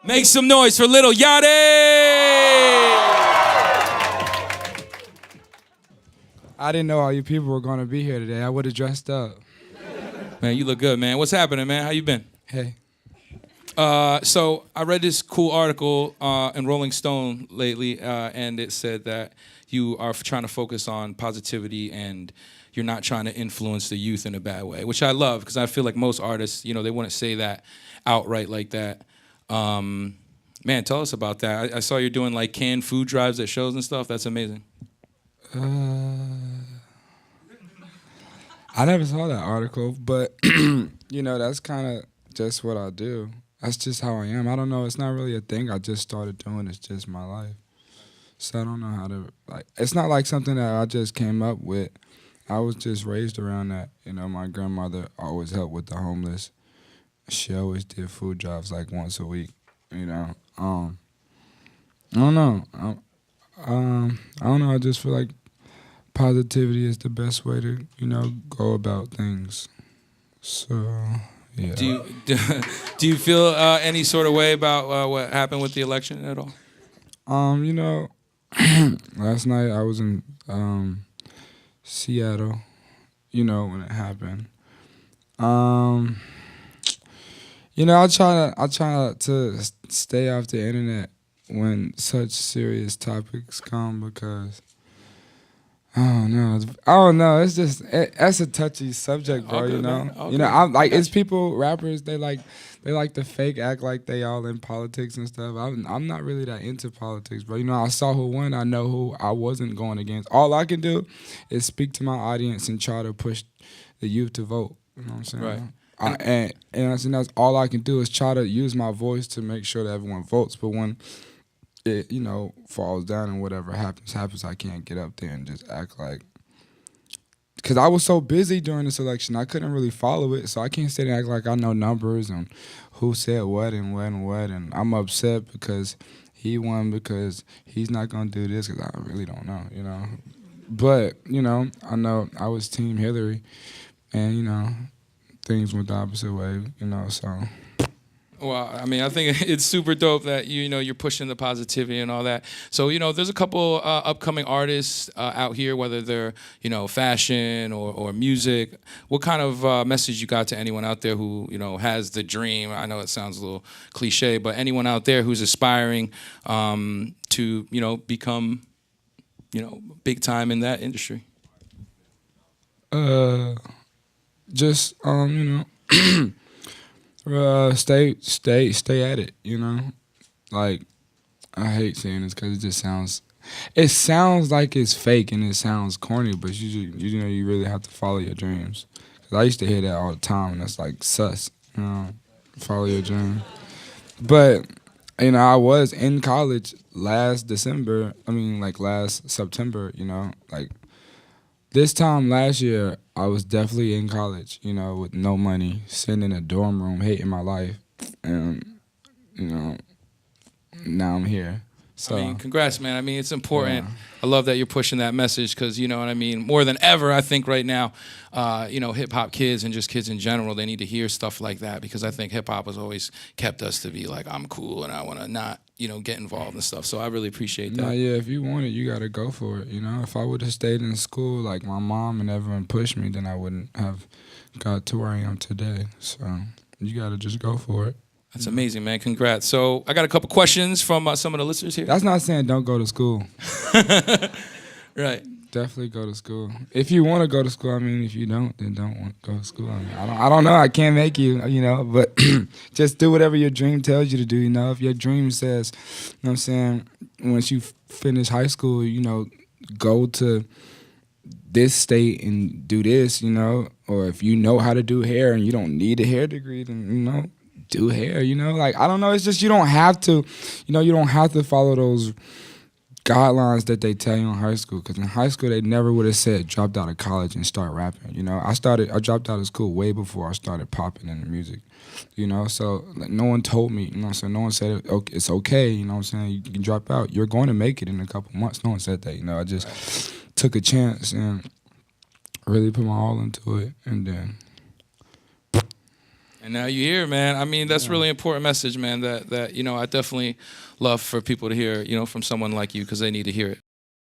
Make some noise for Lil Yachty! I didn't know all you people were gonna be here today. I would have dressed up. Man, you look good, man. What's happening, man? How you been? Hey. So I read this cool article in Rolling Stone lately, and it said that you are trying to focus on positivity and you're not trying to influence the youth in a bad way, which I love because I feel like most artists, you know, they wouldn't say that outright like that. Man, tell us about that. I saw you're doing like canned food drives at shows and stuff. That's amazing. I never saw that article, but you know, that's kind of just what I do. That's just how I am. I don't know. It's not really a thing I just started doing. It's just my life. So I don't know how to, like, it's not like something that I just came up with. I was just raised around that. You know, my grandmother always helped with the homeless. She always did food drives like once a week, you know. I don't know. I don't know. I just feel like positivity is the best way to, you know, go about things. So, yeah. Do you feel any sort of way about what happened with the election at all? You know, last night I was in Seattle, you know, when it happened. You know, I try to stay off the internet when such serious topics come because I don't know. It's just that's a touchy subject, bro. Okay, you know, man. Okay. you know. I'm like, it's people, rappers. They like to fake act like they all in politics and stuff. I'm not really that into politics, bro. You know, I saw who won. I know who I wasn't going against. All I can do is speak to my audience and try to push the youth to vote. You know what I'm saying? Right. And that's all I can do is try to use my voice to make sure that everyone votes. But when it, you know, falls down and whatever happens, I can't get up there and just act like, because I was so busy during this election, I couldn't really follow it, so I can't sit and act like I know numbers and who said what and what and what, and I'm upset because he won because he's not going to do this because I really don't know, you know. But, you know I was Team Hillary, and, you know, things went the opposite way, you know, so. Well, I mean, I think it's super dope that you know you're pushing the positivity and all that. So you know, there's a couple upcoming artists out here, whether they're you know fashion or music. What kind of message you got to anyone out there who you know has the dream? I know it sounds a little cliche, but anyone out there who's aspiring to you know become you know big time in that industry? Just you know. Stay at it, you know? Like, I hate saying this because it sounds like it's fake and it sounds corny, but you know, you really have to follow your dreams. Cause I used to hear that all the time, and that's like sus, you know, follow your dream. But, you know, I was in college last September, you know, like, this time last year, I was definitely in college, you know, with no money, sitting in a dorm room, hating my life, and, you know, now I'm here. So, I mean, congrats, man. I mean, it's important. Yeah. I love that you're pushing that message because, you know what I mean, more than ever, I think right now, you know, hip-hop kids and just kids in general, they need to hear stuff like that because I think hip-hop has always kept us to be like, I'm cool and I want to not, you know, get involved and stuff. So I really appreciate that. No, yeah, if you want it, you got to go for it, you know? If I would have stayed in school like my mom and everyone pushed me, then I wouldn't have got to where I am today. So you got to just go for it. That's amazing, man. Congrats. So I got a couple questions from some of the listeners here. That's not saying don't go to school. Right. Definitely go to school. If you want to go to school, I mean, if you don't, then don't want to go to school. I mean, I don't know. I can't make you, you know, but just do whatever your dream tells you to do, you know. If your dream says, you know what I'm saying, once you finish high school, you know, go to this state and do this, you know, or if you know how to do hair and you don't need a hair degree, then, you know, do hair, you know. Like, I don't know. It's just you don't have to, you know, you don't have to follow those guidelines that they tell you in high school, because in high school they never would have said dropped out of college and start rapping, you know. I dropped out of school way before I started popping in the music, you know. So like, no one told me, you know, so no one said okay, it's okay, you know what I'm saying, you can drop out, you're going to make it in a couple months. No one said that, you know. I just took a chance and really put my all into it, and then And now you hear, man. I mean, that's really important message, man. That I definitely love for people to hear, from someone like you, because they need to hear it.